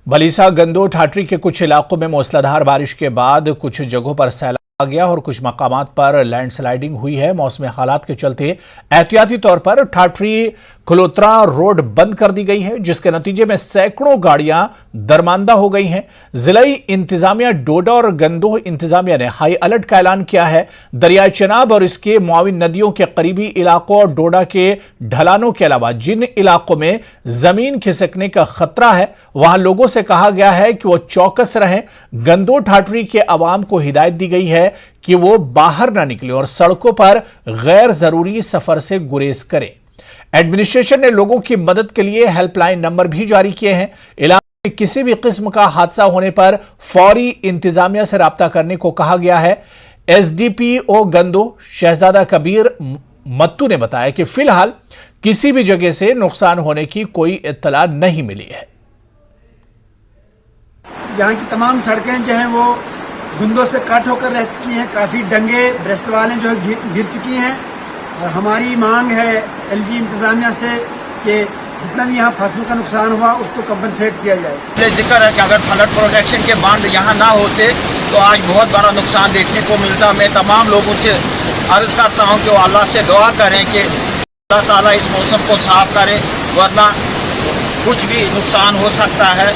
बलीसा, गंदो, ठाठरी के कुछ इलाकों में मूसलाधार बारिश के बाद कुछ जगहों पर सैलाब आ गया और कुछ मकामात पर लैंडस्लाइडिंग हुई है। मौसमी हालात के चलते एहतियाती तौर पर ठाठरी खलोत्रा रोड बंद कर दी गई है, जिसके नतीजे में सैकड़ों गाड़ियां दरमांदा हो गई हैं। जिलाई इंतजामिया डोडा और गंदोह इंतजामिया ने हाई अलर्ट का ऐलान किया है। दरियाए चनाब और इसके मुआविन नदियों के करीबी इलाकों और डोडा के ढलानों के अलावा जिन इलाकों में जमीन खिसकने का खतरा है, वहां लोगों से कहा गया है कि वो चौकस रहें। गंदोह ठाठरी के अवाम को हिदायत दी गई है कि वो बाहर ना निकले और सड़कों पर गैर जरूरी सफर से गुरेज करें। एडमिनिस्ट्रेशन ने लोगों की मदद के लिए हेल्पलाइन नंबर भी जारी किए हैं। इलाके में किसी भी किस्म का हादसा होने पर फौरी इंतजामिया से राब्ता करने को कहा गया है। एसडीपीओ गंदोह शहजादा कबीर मत्तू ने बताया कि फिलहाल किसी भी जगह से नुकसान होने की कोई इत्तला नहीं मिली है। यहाँ की तमाम सड़कें जो हैं वो गुंदों से कट होकर रह चुकी हैं। काफ़ी डंगे ब्रेस्ट वालें जो है गिर चुकी हैं और हमारी मांग है एलजी इंतज़ामिया से कि जितना भी यहाँ फसलों का नुकसान हुआ उसको कंपनसेट किया जाए। जिक्र है कि अगर फ्लड प्रोटेक्शन के बांध यहाँ ना होते तो आज बहुत बड़ा नुकसान देखने को मिलता। मैं तमाम लोगों से अर्ज़ करता हूँ कि वो अल्लाह से दुआ करें कि अल्लाह ताला इस मौसम को साफ करे, वरना कुछ भी नुकसान हो सकता है।